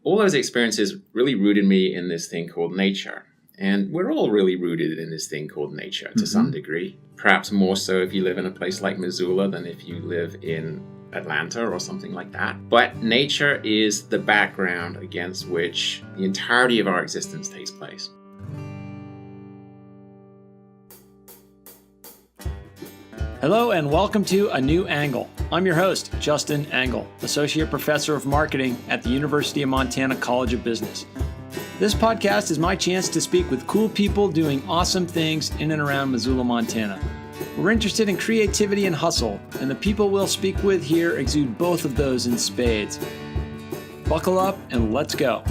all those experiences really rooted me in this thing called nature. And we're all really rooted in this thing called nature to some degree. Perhaps more so if you live in a place like Missoula than if you live in Atlanta or something like that. But nature is the background against which the entirety of our existence takes place. Hello and welcome to A New Angle. I'm your host, Justin Angle, Associate Professor of Marketing at the University of Montana College of Business. This podcast is my chance to speak with cool people doing awesome things in and around Missoula, Montana. We're interested in creativity and hustle, and the people we'll speak with here exude both of those in spades. Buckle up and let's go.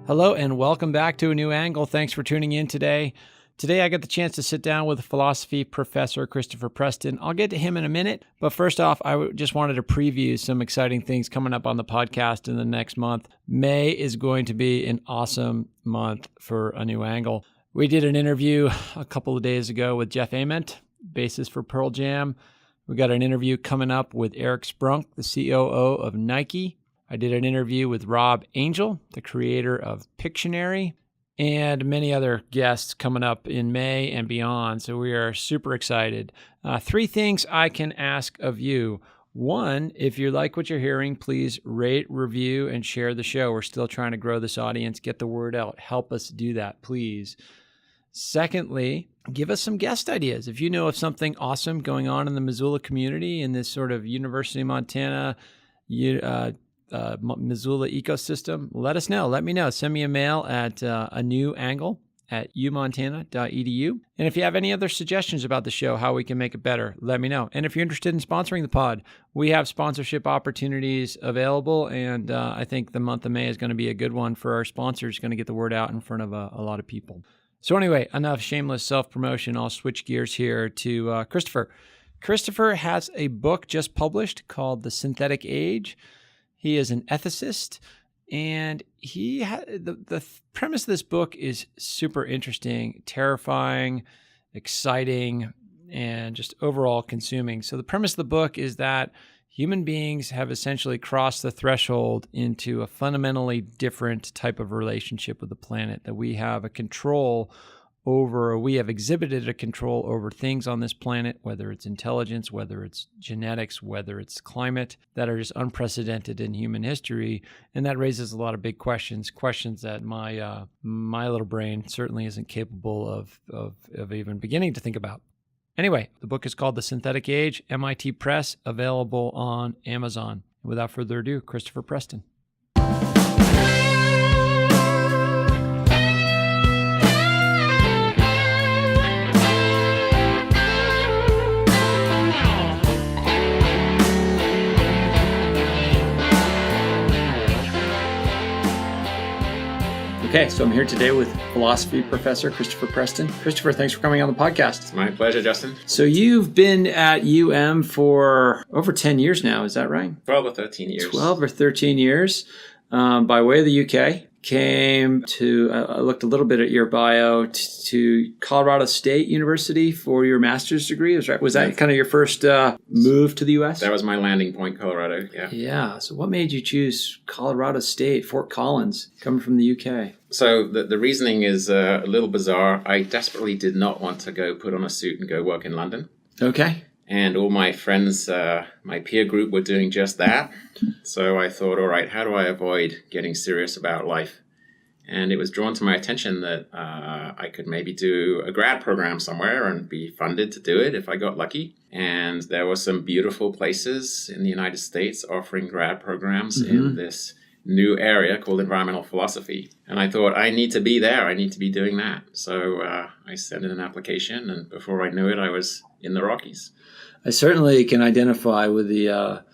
Hello and welcome back to A New Angle. Thanks for tuning in today. Today, I got the chance to sit down with philosophy professor Christopher Preston. I'll get to him in a minute, but first off, I just wanted to preview some exciting things coming up on the podcast in the next month. May is going to be an awesome month for A New Angle. We did an interview a couple of days ago with Jeff Ament, bassist for Pearl Jam. We got an interview coming up with Eric Sprunk, the COO of Nike. I did an interview with Rob Angel, the creator of Pictionary, and many other guests coming up in May and beyond. So we are super excited. Three things I can ask of you. One, if you like what you're hearing, please rate, review, and share the show. We're still trying to grow this audience, get the word out. Help us do that, please. Secondly, give us some guest ideas. If you know of something awesome going on in the Missoula community, in this sort of University of Montana, Missoula ecosystem, let us know. Let me know. Send me a mail at anewangle@umontana.edu. And if you have any other suggestions about the show, how we can make it better, let me know. And if you're interested in sponsoring the pod, we have sponsorship opportunities available. And I think the month of May is going to be a good one for our sponsors, going to get the word out in front of a lot of people. So anyway, enough shameless self-promotion. I'll switch gears here to Christopher. Christopher has a book just published called The Synthetic Age. He is an ethicist, and the premise of this book is super interesting, terrifying, exciting, and just overall consuming. So the premise of the book is that human beings have essentially crossed the threshold into a fundamentally different type of relationship with the planet, that we have exhibited a control over things on this planet, whether it's intelligence, whether it's genetics, whether it's climate, that are just unprecedented in human history. And that raises a lot of big questions that my little brain certainly isn't capable of even beginning to think about. Anyway, the book is called The Synthetic Age, MIT Press, available on Amazon. Without further ado, Christopher Preston. Okay, so I'm here today with philosophy professor Christopher Preston. Christopher, thanks for coming on the podcast. It's my pleasure, Justin. So you've been at UM for over 10 years now, is that right? 12 or 13 years. 12 or 13 years, by way of the UK. Came to, I looked a little bit at your bio, to Colorado State University for your master's degree. Was that kind of your first move to the U.S.? That was my landing point, Colorado, yeah. Yeah. So what made you choose Colorado State, Fort Collins, coming from the UK? So the reasoning is a little bizarre. I desperately did not want to go put on a suit and go work in London. Okay. And all my friends, my peer group, were doing just that. So I thought, all right, how do I avoid getting serious about life? And it was drawn to my attention that I could maybe do a grad program somewhere and be funded to do it if I got lucky. And there were some beautiful places in the United States offering grad programs in this new area called environmental philosophy. And I thought, I need to be there. I need to be doing that. So I sent in an application, and before I knew it, I was in the Rockies. I certainly can identify with the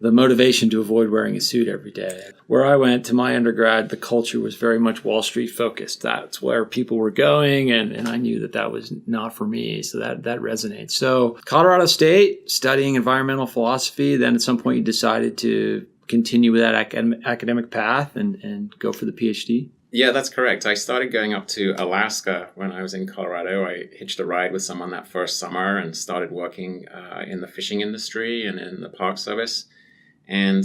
motivation to avoid wearing a suit every day. Where I went to my undergrad, the culture was very much Wall Street focused. That's where people were going, and I knew that was not for me, so that resonates. So Colorado State, studying environmental philosophy, then at some point you decided to continue with that academic path and go for the PhD? Yeah, that's correct. I started going up to Alaska when I was in Colorado. I hitched a ride with someone that first summer and started working in the fishing industry and in the Park Service. And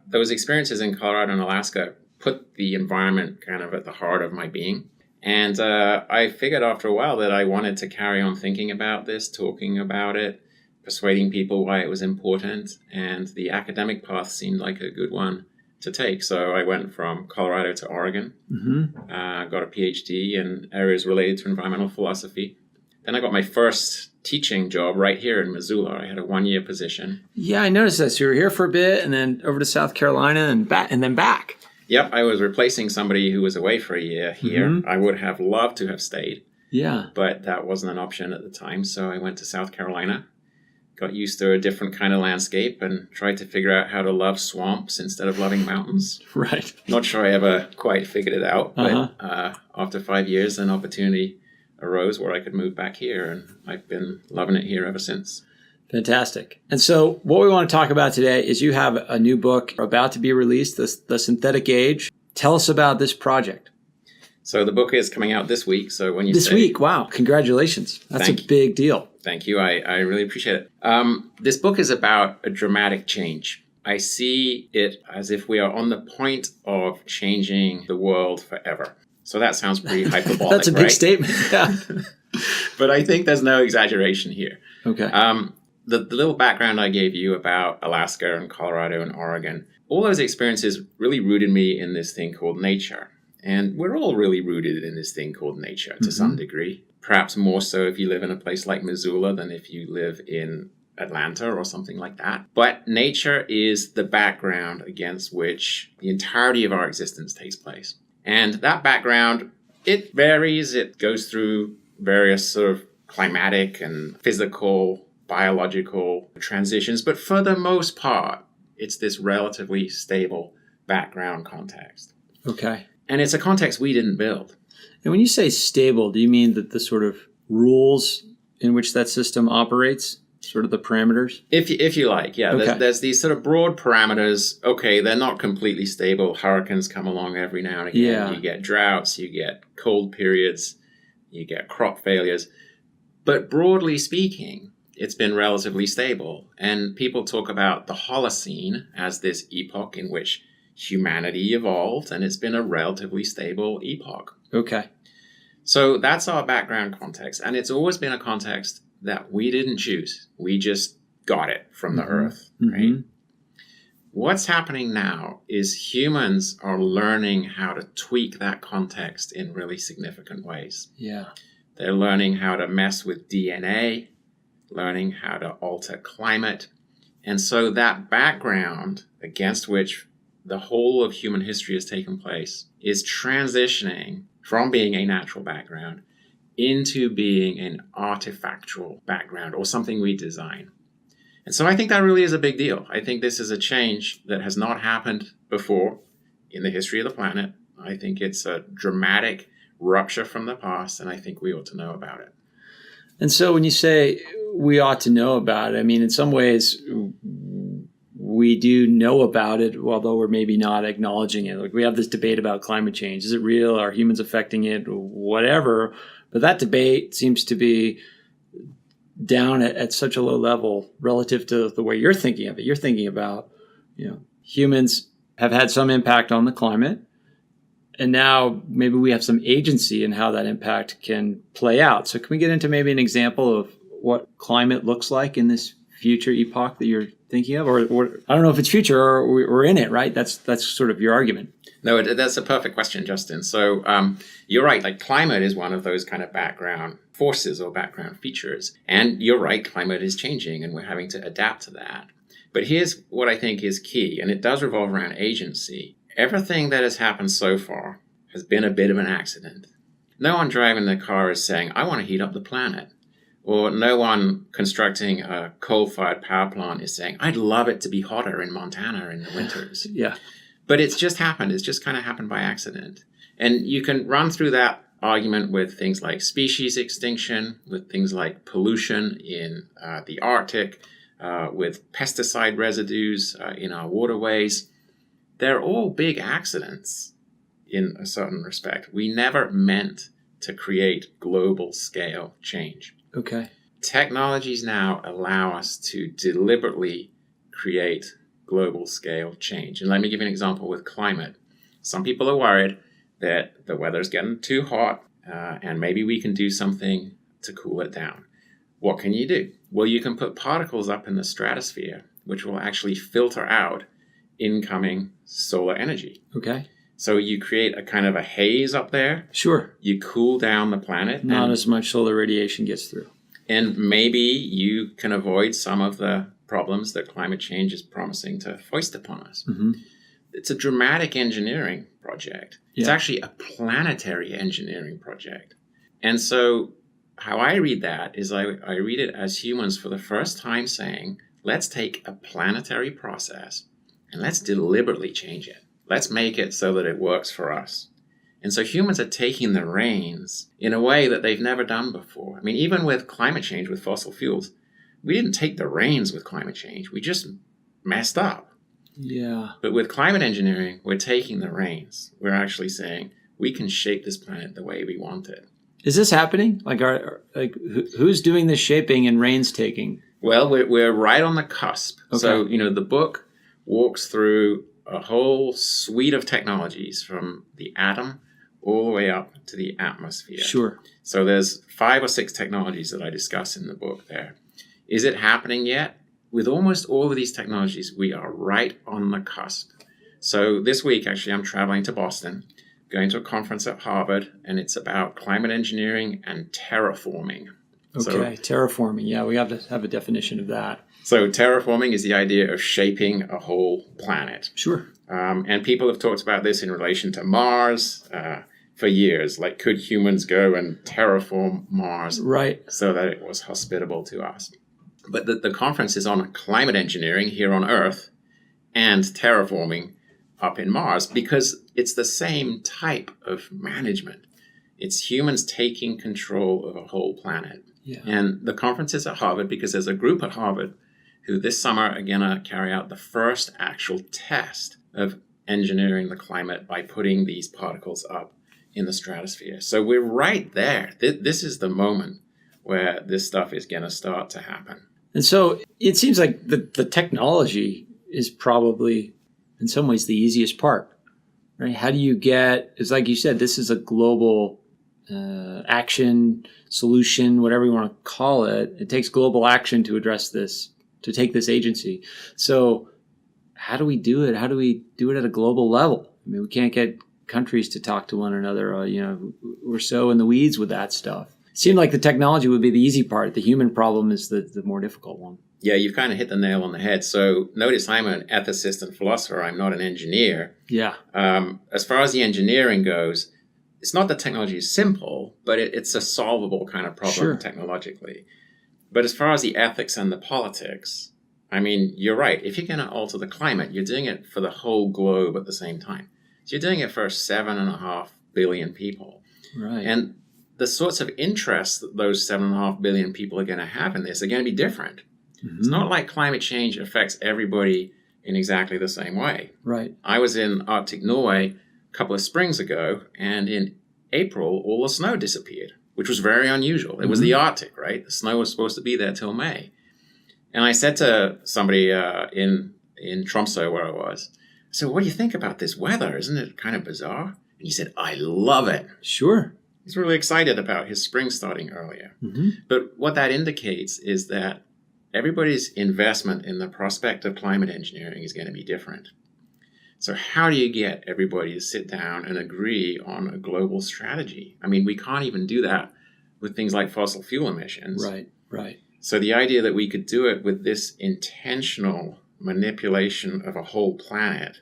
those experiences in Colorado and Alaska put the environment kind of at the heart of my being. And I figured after a while that I wanted to carry on thinking about this, talking about it, persuading people why it was important. And the academic path seemed like a good one to take. So I went from Colorado to Oregon, got a PhD in areas related to environmental philosophy. Then I got my first teaching job right here in Missoula. I had a 1-year position. Yeah, I noticed that. So you were here for a bit and then over to South Carolina and then back. Yep, I was replacing somebody who was away for a year here. I would have loved to have stayed. Yeah. But that wasn't an option at the time. So I went to South Carolina, got used to a different kind of landscape and tried to figure out how to love swamps instead of loving mountains. Right. Not sure I ever quite figured it out. But after 5 years, an opportunity arose where I could move back here. And I've been loving it here ever since. Fantastic. And so what we want to talk about today is you have a new book about to be released, The Synthetic Age. Tell us about this project. So the book is coming out this week. So when you This week, wow, congratulations. That's a big deal. Thank you. I really appreciate it. This book is about a dramatic change. I see it as if we are on the point of changing the world forever. So that sounds pretty hyperbolic, That's a big statement. Yeah. But I think there's no exaggeration here. Okay. The little background I gave you about Alaska and Colorado and Oregon, all those experiences really rooted me in this thing called nature. And we're all really rooted in this thing called nature to some degree. Perhaps more so if you live in a place like Missoula than if you live in Atlanta or something like that. But nature is the background against which the entirety of our existence takes place. And that background, it varies. It goes through various sort of climatic and physical, biological transitions. But for the most part, it's this relatively stable background context. Okay. And it's a context we didn't build. And when you say stable, do you mean that the sort of rules in which that system operates, sort of the parameters? If you like, yeah. Okay. There's these sort of broad parameters. Okay, they're not completely stable. Hurricanes come along every now and again. Yeah. You get droughts, you get cold periods, you get crop failures. But broadly speaking, it's been relatively stable. And people talk about the Holocene as this epoch in which humanity evolved, and it's been a relatively stable epoch. Okay. So that's our background context. And it's always been a context that we didn't choose. We just got it from the earth, right? What's happening now is humans are learning how to tweak that context in really significant ways. Yeah. They're learning how to mess with DNA, learning how to alter climate. And so that background against which the whole of human history has taken place is transitioning from being a natural background into being an artifactual background or something we design. And so I think that really is a big deal. I think this is a change that has not happened before in the history of the planet. I think it's a dramatic rupture from the past, and I think we ought to know about it. And so when you say we ought to know about it, I mean, in some ways, we do know about it, although we're maybe not acknowledging it. Like we have this debate about climate change. Is it real? Are humans affecting it? Whatever. But that debate seems to be down at such a low level relative to the way you're thinking of it. You're thinking about, humans have had some impact on the climate. And now maybe we have some agency in how that impact can play out. So can we get into maybe an example of what climate looks like in this future epoch that you're thinking of? Or I don't know if it's future or we're in it, right? That's sort of your argument. No, that's a perfect question, Justin. So you're right. Like climate is one of those kind of background forces or background features. And you're right, climate is changing and we're having to adapt to that. But here's what I think is key, and it does revolve around agency. Everything that has happened so far has been a bit of an accident. No one driving the car is saying, I want to heat up the planet. Or no one constructing a coal-fired power plant is saying, I'd love it to be hotter in Montana in the winters. Yeah. But it's just happened. It's just kind of happened by accident. And you can run through that argument with things like species extinction, with things like pollution in the Arctic, with pesticide residues in our waterways. They're all big accidents in a certain respect. We never meant to create global scale change. Okay. Technologies now allow us to deliberately create global scale change. And let me give you an example with climate. Some people are worried that the weather's getting too hot and maybe we can do something to cool it down. What can you do? Well, you can put particles up in the stratosphere, which will actually filter out incoming solar energy. Okay. So you create a kind of a haze up there. Sure. You cool down the planet. Not as much solar radiation gets through. And maybe you can avoid some of the problems that climate change is promising to foist upon us. Mm-hmm. It's a dramatic engineering project. Yeah. It's actually a planetary engineering project. And so how I read that is I read it as humans for the first time saying, let's take a planetary process and let's deliberately change it. Let's make it so that it works for us. And so humans are taking the reins in a way that they've never done before. I mean, even with climate change, with fossil fuels, we didn't take the reins with climate change. We just messed up. Yeah. But with climate engineering, we're taking the reins. We're actually saying we can shape this planet the way we want it. Is this happening? Who's doing this shaping and reins taking? Well, we're right on the cusp. Okay. So, the book walks through a whole suite of technologies from the atom all the way up to the atmosphere. Sure. So there's 5 or 6 technologies that I discuss in the book there. Is it happening yet? With almost all of these technologies, we are right on the cusp. So this week, actually, I'm traveling to Boston, going to a conference at Harvard, and it's about climate engineering and terraforming. Okay, terraforming. Yeah, we have to have a definition of that. So terraforming is the idea of shaping a whole planet. Sure. And people have talked about this in relation to Mars for years. Like, could humans go and terraform Mars so that it was hospitable to us? But the conference is on climate engineering here on Earth and terraforming up in Mars because it's the same type of management. It's humans taking control of a whole planet. Yeah. And the conference is at Harvard because there's a group at Harvard who this summer are going to carry out the first actual test of engineering the climate by putting these particles up in the stratosphere. So we're right there. This is the moment where this stuff is going to start to happen. And so it seems like the technology is probably, in some ways, the easiest part, right? How do you it's like you said, this is a global action, solution, whatever you want to call it. It takes global action to address this, to take this agency. So how do we do it? How do we do it at a global level? I mean, we can't get countries to talk to one another. We're so in the weeds with that stuff. It seemed like the technology would be the easy part. The human problem is the more difficult one. Yeah, you've kind of hit the nail on the head. So notice I'm an ethicist and philosopher. I'm not an engineer. Yeah. As far as the engineering goes, it's not that technology is simple, but it's a solvable kind of problem technologically. But as far as the ethics and the politics, I mean, you're right. If you're going to alter the climate, you're doing it for the whole globe at the same time. So you're doing it for 7.5 billion people. Right. And the sorts of interests that those 7.5 billion people are going to have in this are going to be different. Mm-hmm. It's not like climate change affects everybody in exactly the same way. Right. I was in Arctic Norway a couple of springs ago, and in April, all the snow disappeared, which was very unusual. It was the Arctic, right? The snow was supposed to be there till May. And I said to somebody in Tromsø, where I was, I said, what do you think about this weather? Isn't it kind of bizarre? And he said, I love it. Sure. He's really excited about his spring starting earlier. Mm-hmm. But what that indicates is that everybody's investment in the prospect of climate engineering is going to be different. So how do you get everybody to sit down and agree on a global strategy? I mean, we can't even do that with things like fossil fuel emissions. Right. So the idea that we could do it with this intentional manipulation of a whole planet,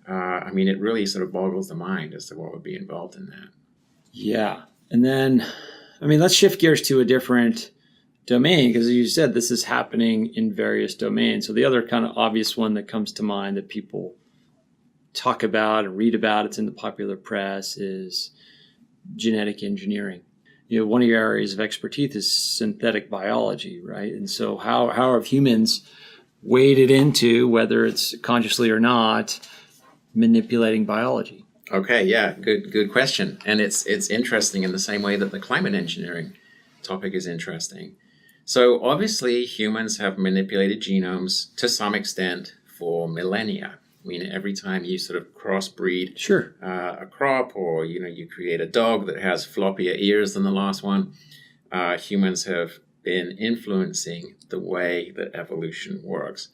I mean, it really sort of boggles the mind as to what would be involved in that. Yeah. And then, I mean, let's shift gears to a different domain, because as you said, this is happening in various domains. So the other kind of obvious one that comes to mind that people talk about and read about, it's in the popular press, is genetic engineering. One of your areas of expertise is synthetic biology, right? And so how have humans waded into, whether it's consciously or not, manipulating biology? Okay, yeah, good question. And it's interesting in the same way that the climate engineering topic is interesting. So obviously humans have manipulated genomes to some extent for millennia. I mean, every time you sort of crossbreed Sure. a crop, or you create a dog that has floppier ears than the last one, humans have been influencing the way that evolution works.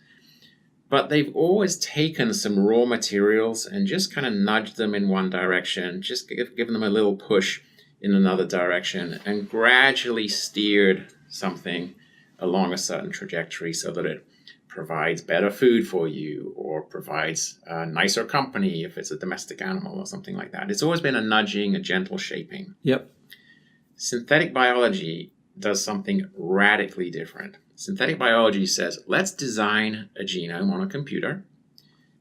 But they've always taken some raw materials and just kind of nudged them in one direction, just given them a little push in another direction, and gradually steered something along a certain trajectory so that it provides better food for you, or provides nicer company if it's a domestic animal or something like that. It's always been a nudging, a gentle shaping. Yep. Synthetic biology does something radically different. Synthetic biology says, let's design a genome on a computer.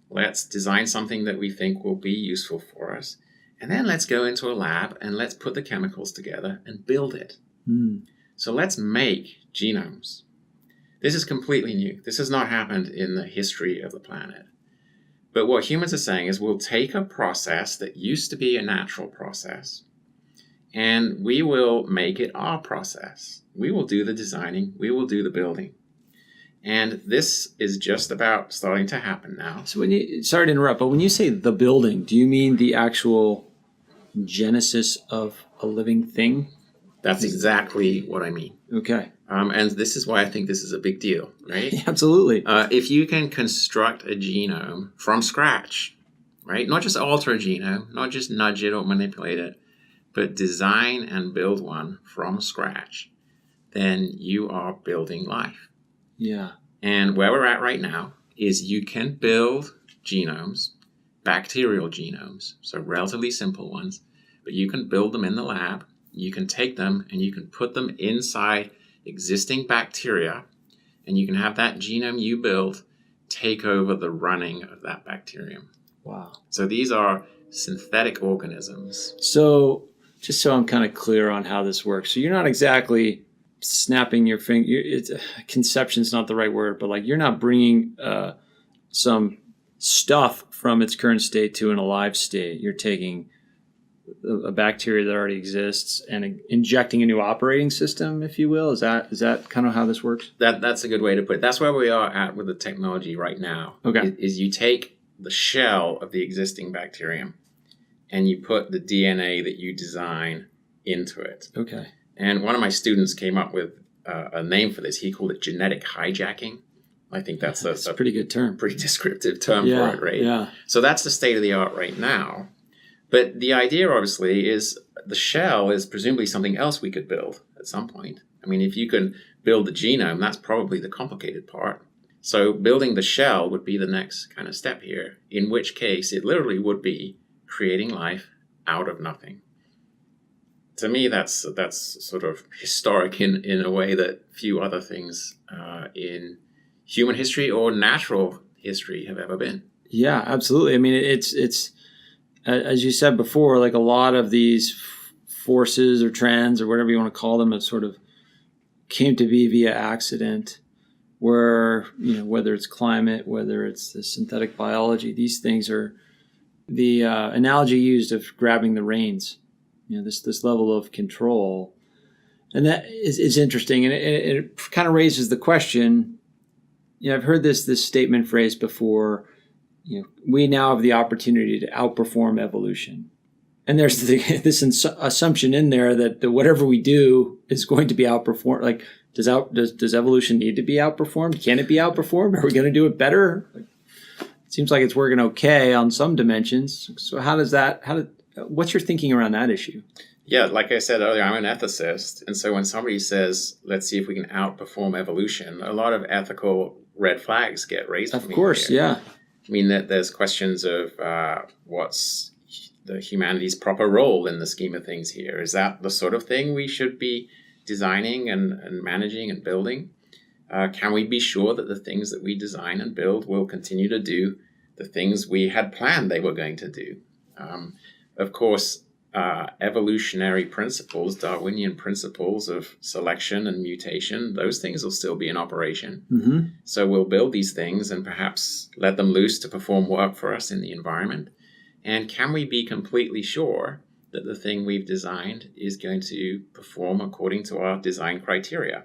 Let's design something that we think will be useful for us. And then let's go into a lab and let's put the chemicals together and build it. So let's make genomes. This is completely new. This has not happened in the history of the planet. But what humans are saying is we'll take a process that used to be a natural process, and we will make it our process. We will do the designing. We will do the building. And this is just about starting to happen now. So sorry to interrupt, but when you say the building, do you mean the actual genesis of a living thing? That's exactly what I mean. Okay. And this is why I think this is a big deal, right? Absolutely. If you can construct a genome from scratch, right? Not just alter a genome, not just nudge it or manipulate it, but design and build one from scratch, then you are building life. Yeah. And where we're at right now is you can build genomes, bacterial genomes, so relatively simple ones, but you can build them in the lab. You can take them and you can put them inside existing bacteria, and you can have that genome you build take over the running of that bacterium. Wow. So these are synthetic organisms. So just so I'm kind of clear on how this works. So you're not exactly snapping your finger. Conception's not the right word, but like you're not bringing some stuff from its current state to an alive state. You're taking a bacteria that already exists and injecting a new operating system, if you will. Is that kind of how this works? That's a good way to put it. That's where we are at with the technology right now. Okay. Is you take the shell of the existing bacterium and you put the DNA that you design into it. Okay. And one of my students came up with a name for this. He called it genetic hijacking. I think that's a pretty good term. Pretty descriptive term for it, right? Yeah. So that's the state of the art right now. But the idea, obviously, is the shell is presumably something else we could build at some point. I mean, if you can build the genome, that's probably the complicated part. So building the shell would be the next kind of step here, in which case it literally would be creating life out of nothing. To me, that's sort of historic in a way that few other things in human history or natural history have ever been. Yeah, absolutely. I mean, it's as you said before, like a lot of these forces or trends or whatever you want to call them have sort of came to be via accident, where, whether it's climate, whether it's the synthetic biology, these things are the analogy used of grabbing the reins, this level of control. And that is interesting. And it kind of raises the question, I've heard this statement phrased before, we now have the opportunity to outperform evolution. And there's this assumption in there that whatever we do is going to be outperformed. Like, does evolution need to be outperformed? Can it be outperformed? Are we going to do it better? It seems like it's working okay on some dimensions. So what's your thinking around that issue? Yeah, like I said earlier, I'm an ethicist. And so when somebody says, let's see if we can outperform evolution, a lot of ethical red flags get raised. Of course, yeah. I mean, that there's questions of what's the humanity's proper role in the scheme of things here. Is that the sort of thing we should be designing and managing and building? Can we be sure that the things that we design and build will continue to do the things we had planned they were going to do? Of course, evolutionary principles, Darwinian principles of selection and mutation, those things will still be in operation. Mm-hmm. So we'll build these things and perhaps let them loose to perform work for us in the environment. And can we be completely sure that the thing we've designed is going to perform according to our design criteria?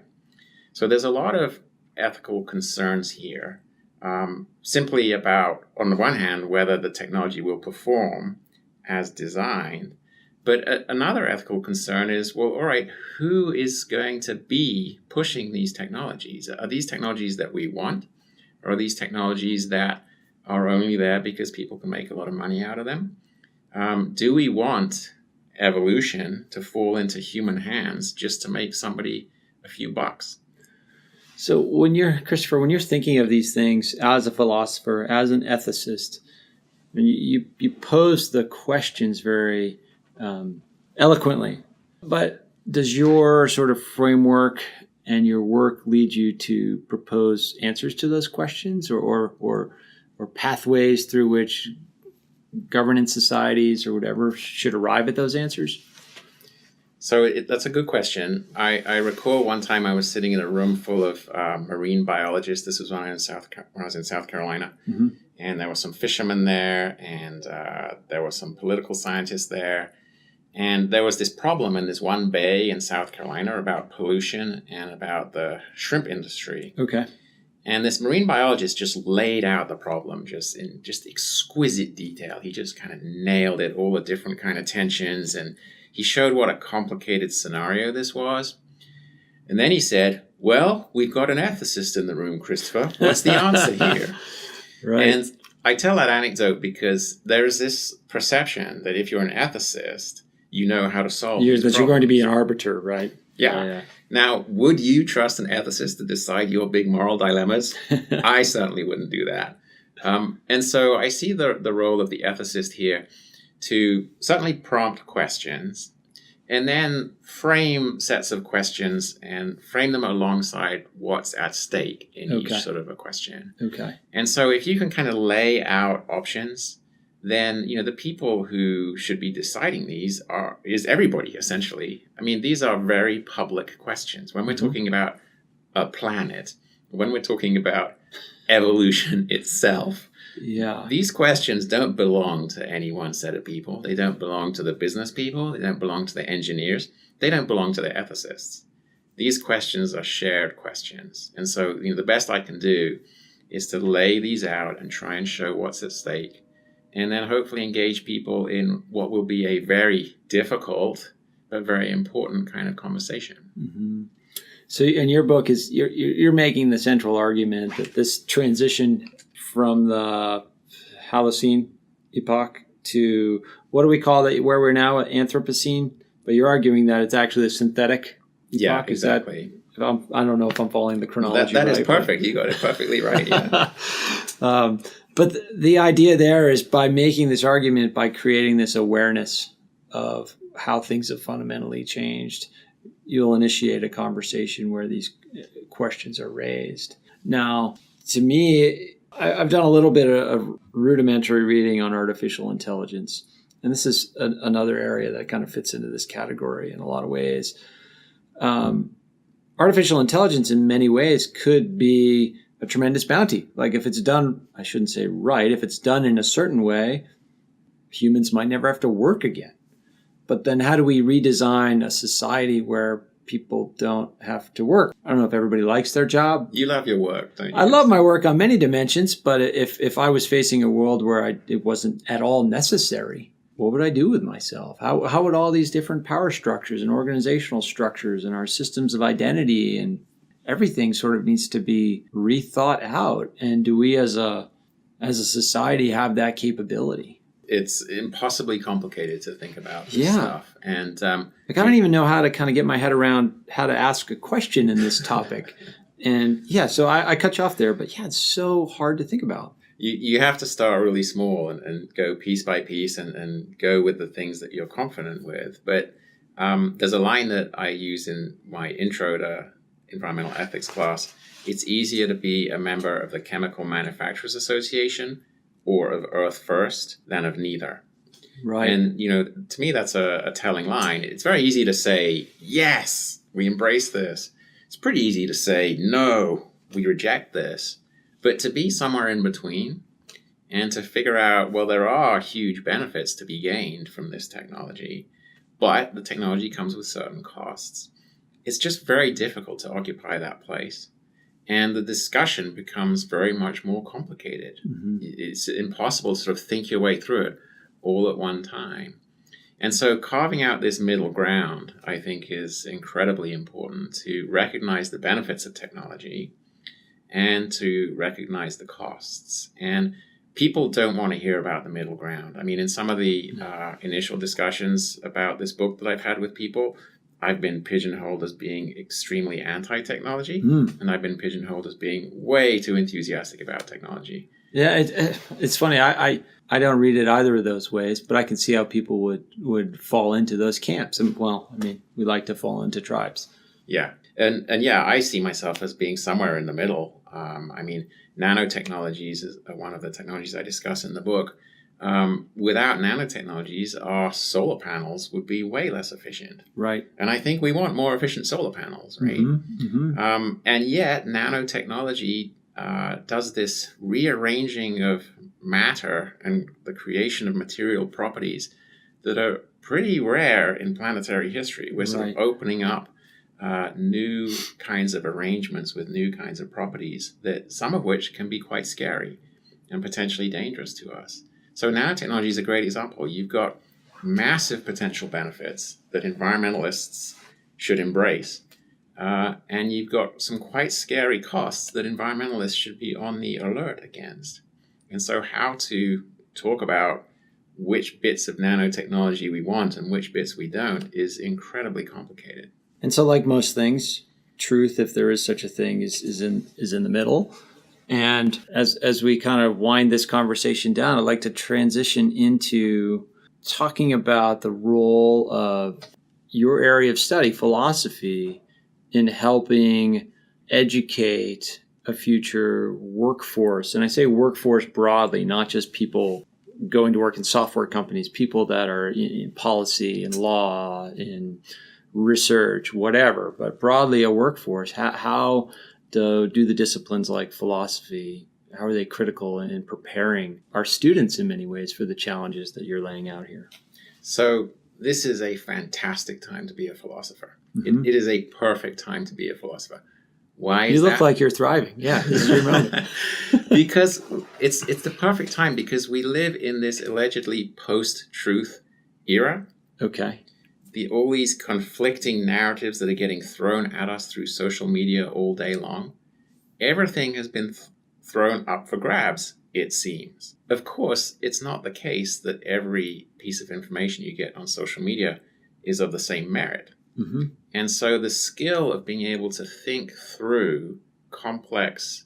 So there's a lot of ethical concerns here, simply about, on the one hand, whether the technology will perform as designed. But another ethical concern is, well, all right, who is going to be pushing these technologies? Are these technologies that we want? Or are these technologies that are only there because people can make a lot of money out of them? Do we want evolution to fall into human hands just to make somebody a few bucks? So Christopher, when you're thinking of these things as a philosopher, as an ethicist, you pose the questions very eloquently, but does your sort of framework and your work lead you to propose answers to those questions, or pathways through which governance societies or whatever should arrive at those answers? So that's a good question. I recall one time I was sitting in a room full of marine biologists. This was when I was in South Carolina. Mm-hmm. And there were some fishermen there, and there were some political scientists there. And there was this problem in this one bay in South Carolina about pollution and about the shrimp industry. Okay. And this marine biologist just laid out the problem just in just exquisite detail. He just kind of nailed it, all the different kind of tensions, and he showed what a complicated scenario this was. And then he said, well, we've got an ethicist in the room, Christopher. What's the answer here? Right. And I tell that anecdote because there's this perception that if you're an ethicist, you know how to solve these problems. You're going to be an arbiter, right? Yeah. Now, would you trust an ethicist to decide your big moral dilemmas? I certainly wouldn't do that. And so I see the role of the ethicist here to certainly prompt questions and then frame sets of questions and frame them alongside what's at stake in each sort of a question. Okay. And so if you can kind of lay out options, then, the people who should be deciding these is everybody, essentially. I mean, these are very public questions. When we're talking about a planet, when we're talking about evolution itself, these questions don't belong to any one set of people. They don't belong to the business people. They don't belong to the engineers. They don't belong to the ethicists. These questions are shared questions. And so, the best I can do is to lay these out and try and show what's at stake, and then hopefully engage people in what will be a very difficult but very important kind of conversation. Mm-hmm. So in your book, you're making the central argument that this transition from the Holocene epoch to, what do we call it, where we're now at Anthropocene? But you're arguing that it's actually a synthetic epoch. Yeah, exactly. I don't know if I'm following the chronology That right, is perfect. You got it perfectly right. Yeah. But the idea there is, by making this argument, by creating this awareness of how things have fundamentally changed, you'll initiate a conversation where these questions are raised. Now, to me, I've done a little bit of rudimentary reading on artificial intelligence, and this is another area that kind of fits into this category in a lot of ways. Artificial intelligence, in many ways, could be a tremendous bounty. Like, if it's done, I shouldn't say right, if it's done in a certain way, humans might never have to work again. But then how do we redesign a society where people don't have to work? I don't know if everybody likes their job. You love your work, don't you? I love my work on many dimensions, but if I was facing a world where it wasn't at all necessary, what would I do with myself? How would all these different power structures and organizational structures and our systems of identity and everything sort of needs to be rethought out? And do we as a society have that capability? It's impossibly complicated to think about this stuff. And I don't even know how to kind of get my head around how to ask a question in this topic. And so I cut you off there, but it's so hard to think about. You have to start really small and go piece by piece and go with the things that you're confident with. But there's a line that I use in my intro to environmental ethics class. It's easier to be a member of the Chemical Manufacturers Association or of Earth First than of neither. Right. And, to me, that's a telling line. It's very easy to say, yes, we embrace this. It's pretty easy to say, no, we reject this. But to be somewhere in between and to figure out, well, there are huge benefits to be gained from this technology, but the technology comes with certain costs. It's just very difficult to occupy that place. And the discussion becomes very much more complicated. Mm-hmm. It's impossible to sort of think your way through it all at one time. And so carving out this middle ground, I think, is incredibly important to recognize the benefits of technology and to recognize the costs. And people don't want to hear about the middle ground. I mean, in some of the initial discussions about this book that I've had with people, I've been pigeonholed as being extremely anti-technology, and I've been pigeonholed as being way too enthusiastic about technology. Yeah, it's funny. I don't read it either of those ways, but I can see how people would fall into those camps. And well, I mean, we like to fall into tribes. Yeah, and yeah, I see myself as being somewhere in the middle. I mean, nanotechnologies is one of the technologies I discuss in the book. Without nanotechnologies, our solar panels would be way less efficient. Right. And I think we want more efficient solar panels, right? Mm-hmm, mm-hmm. And yet, nanotechnology does this rearranging of matter and the creation of material properties that are pretty rare in planetary history. We're sort of opening up new kinds of arrangements with new kinds of properties, that some of which can be quite scary and potentially dangerous to us. So nanotechnology is a great example. You've got massive potential benefits that environmentalists should embrace. And you've got some quite scary costs that environmentalists should be on the alert against. And so how to talk about which bits of nanotechnology we want and which bits we don't is incredibly complicated. And so, like most things, truth, if there is such a thing, is in the middle. And as we kind of wind this conversation down, I'd like to transition into talking about the role of your area of study, philosophy, in helping educate a future workforce. And I say workforce broadly, not just people going to work in software companies, people that are in policy and law, in research, whatever, but broadly a workforce. How do the disciplines like philosophy, how are they critical in preparing our students in many ways for the challenges that you're laying out here? So this is a fantastic time to be a philosopher. Mm-hmm. It is a perfect time to be a philosopher. Why is that? You look like you're thriving. Yeah, this is your moment. Because it's the perfect time, because we live in this allegedly post-truth era. Okay. All these conflicting narratives that are getting thrown at us through social media all day long. Everything has been thrown up for grabs, it seems. Of course, it's not the case that every piece of information you get on social media is of the same merit. Mm-hmm. And so the skill of being able to think through complex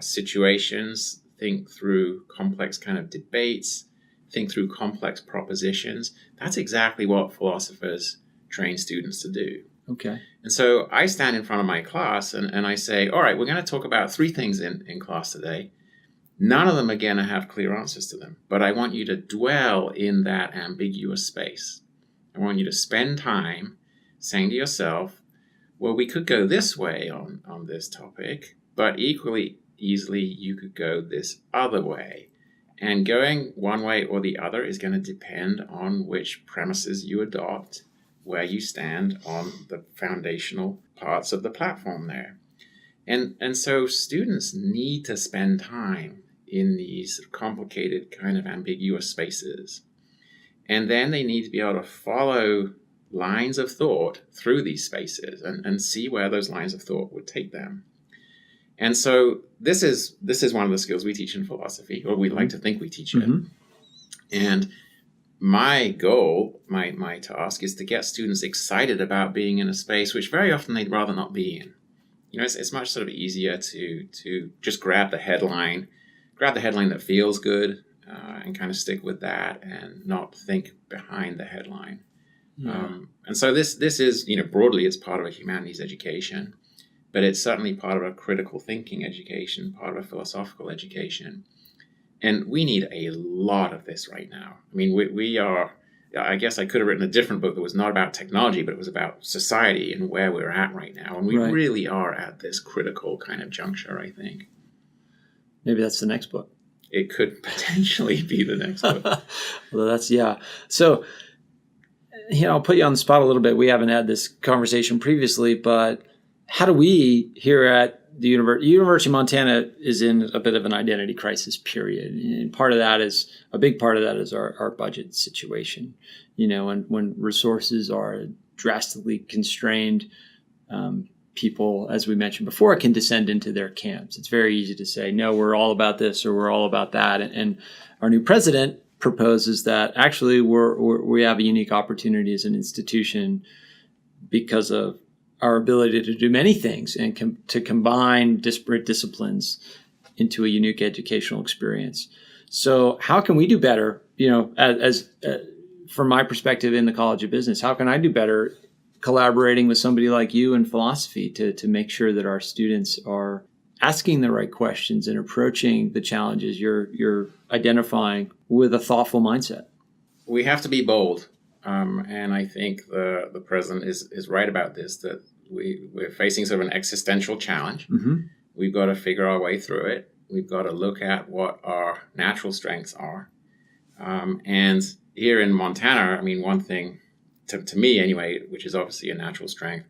situations, think through complex kind of debates, think through complex propositions, that's exactly what philosophers train students to do. Okay. And so I stand in front of my class and I say, all right, we're going to talk about 3 things in class today. None of them are going to have clear answers to them, but I want you to dwell in that ambiguous space. I want you to spend time saying to yourself, well, we could go this way on this topic, but equally easily you could go this other way. And going one way or the other is going to depend on which premises you adopt, where you stand on the foundational parts of the platform there. And so students need to spend time in these complicated kind of ambiguous spaces. And then they need to be able to follow lines of thought through these spaces and see where those lines of thought would take them. And so this is one of the skills we teach in philosophy, or we like to think we teach it. Mm-hmm. And my goal, my task, is to get students excited about being in a space which very often they'd rather not be in. You know, it's much sort of easier to just grab the headline that feels good, and kind of stick with that and not think behind the headline. Yeah. And so this is, broadly, it's part of a humanities education. But it's certainly part of a critical thinking education, part of a philosophical education. And we need a lot of this right now. I mean, we are, I guess I could have written a different book that was not about technology, but it was about society and where we're at right now. And we really are at this critical kind of juncture, I think. Maybe that's the next book. it could potentially be the next book. Well, So, I'll put you on the spot a little bit. We haven't had this conversation previously, but how do we here at the University of Montana is in a bit of an identity crisis period. And a big part of that is our budget situation. And when resources are drastically constrained, people, as we mentioned before, can descend into their camps. It's very easy to say, no, we're all about this or we're all about that. And our new president proposes that actually we have a unique opportunity as an institution because of our ability to do many things and to combine disparate disciplines into a unique educational experience. So how can we do better, as from my perspective in the College of Business, how can I do better collaborating with somebody like you in philosophy to make sure that our students are asking the right questions and approaching the challenges you're identifying with a thoughtful mindset? We have to be bold. And I think the president is right about this, that we're facing sort of an existential challenge. Mm-hmm. We've got to figure our way through it. We've got to look at what our natural strengths are. And here in Montana, one thing, to me anyway, which is obviously a natural strength,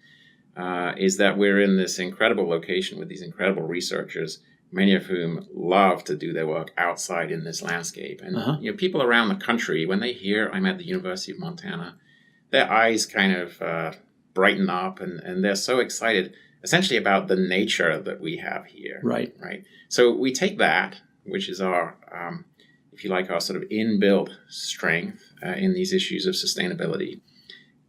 is that we're in this incredible location with these incredible researchers, many of whom love to do their work outside in this landscape. And people around the country, when they hear I'm at the University of Montana, their eyes kind of brighten up and they're so excited essentially about the nature that we have here. Right. So we take that, which is our, if you like, our sort of inbuilt strength in these issues of sustainability,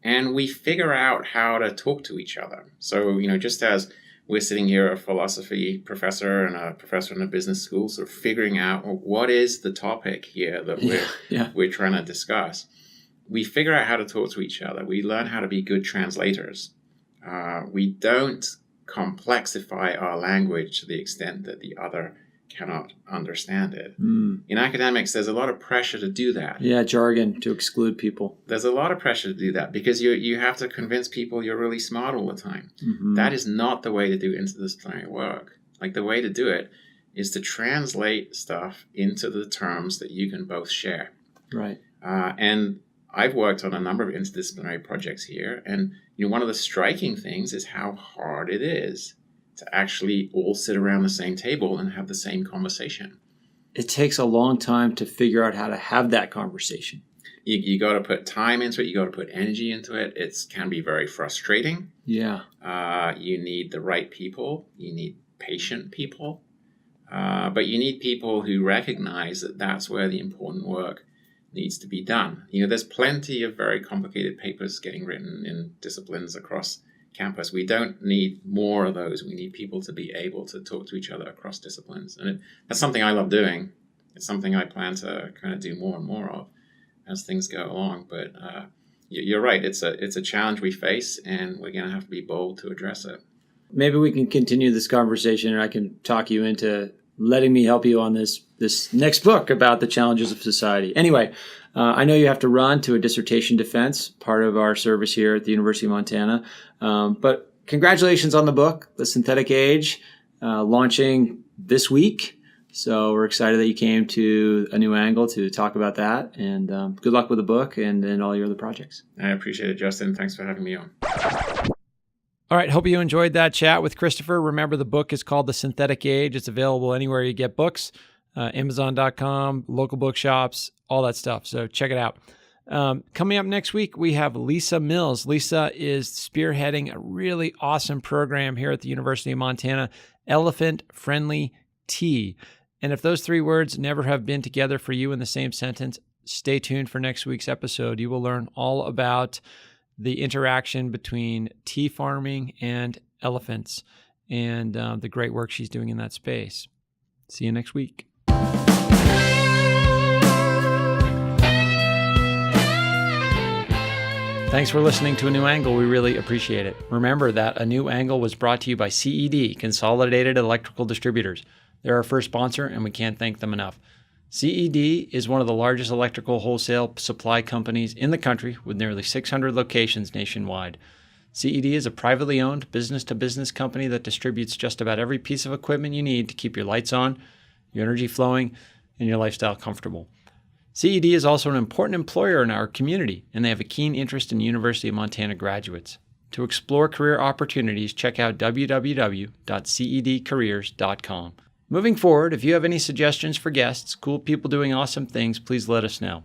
and we figure out how to talk to each other. So, just as we're sitting here, a philosophy professor and a professor in a business school, sort of figuring out what is the topic here that we're trying to discuss. We figure out how to talk to each other. We learn how to be good translators. We don't complexify our language to the extent that the other cannot understand it. In academics, there's a lot of pressure to do that. Yeah, jargon to exclude people. There's a lot of pressure to do that because you have to convince people you're really smart all the time. Mm-hmm. That is not the way to do interdisciplinary work. Like, the way to do it is to translate stuff into the terms that you can both share. Right. And I've worked on a number of interdisciplinary projects here, and one of the striking things is how hard it is to actually all sit around the same table and have the same conversation. It takes a long time to figure out how to have that conversation. You got to put time into it. You got to put energy into it. It can be very frustrating. Yeah. You need the right people. You need patient people. But you need people who recognize that that's where the important work needs to be done. There's plenty of very complicated papers getting written in disciplines across campus. We don't need more of those. We need people to be able to talk to each other across disciplines. And that's something I love doing. It's something I plan to kind of do more and more of as things go along. But you're right. It's a challenge we face, and we're going to have to be bold to address it. Maybe we can continue this conversation, and I can talk you into letting me help you on this next book about the challenges of society. Anyway, I know you have to run to a dissertation defense, part of our service here at the University of Montana. But congratulations on the book, The Synthetic Age, launching this week. So we're excited that you came to A New Angle to talk about that. And good luck with the book and all your other projects. I appreciate it, Justin. Thanks for having me on. All right. Hope you enjoyed that chat with Christopher. Remember, the book is called The Synthetic Age. It's available anywhere you get books, Amazon.com, local bookshops, all that stuff. So check it out. Coming up next week, we have Lisa Mills. Lisa is spearheading a really awesome program here at the University of Montana, Elephant Friendly Tea. And if those three words never have been together for you in the same sentence, stay tuned for next week's episode. You will learn all about the interaction between tea farming and elephants and the great work she's doing in that space. See you next week. Thanks for listening to A New Angle. We really appreciate it. Remember that A New Angle was brought to you by CED, Consolidated Electrical Distributors. They're our first sponsor, and we can't thank them enough. CED is one of the largest electrical wholesale supply companies in the country with nearly 600 locations nationwide. CED is a privately owned business-to-business company that distributes just about every piece of equipment you need to keep your lights on, your energy flowing, and your lifestyle comfortable. CED is also an important employer in our community, and they have a keen interest in University of Montana graduates. To explore career opportunities, check out www.cedcareers.com. Moving forward, if you have any suggestions for guests, cool people doing awesome things, please let us know.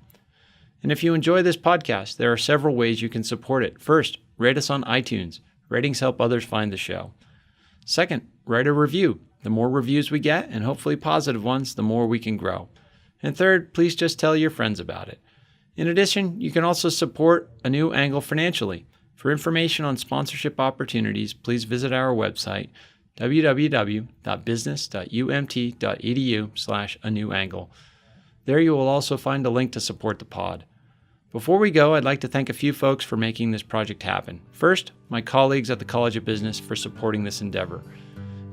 And if you enjoy this podcast, there are several ways you can support it. First, rate us on iTunes. Ratings help others find the show. Second, write a review. The more reviews we get, and hopefully positive ones, the more we can grow. And third, please just tell your friends about it. In addition, you can also support A New Angle financially. For information on sponsorship opportunities, please visit our website, www.business.umt.edu/anewangle. There you will also find a link to support the pod. Before we go, I'd like to thank a few folks for making this project happen. First, my colleagues at the College of Business for supporting this endeavor.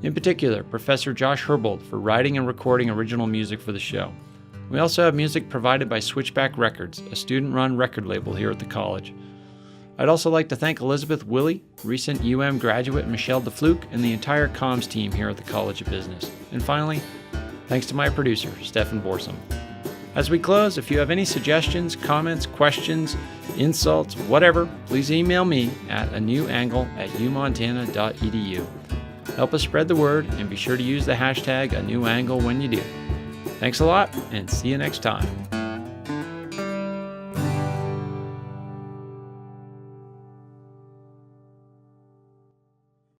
In particular, Professor Josh Herbold for writing and recording original music for the show. We also have music provided by Switchback Records, a student-run record label here at the college. I'd also like to thank Elizabeth Willey, recent graduate Michelle DeFluke, and the entire comms team here at the College of Business. And finally, thanks to my producer, Stefan Borsum. As we close, if you have any suggestions, comments, questions, insults, whatever, please email me at anewangle@umontana.edu. Help us spread the word, and be sure to use the hashtag #AnewAngle when you do. Thanks a lot, and see you next time.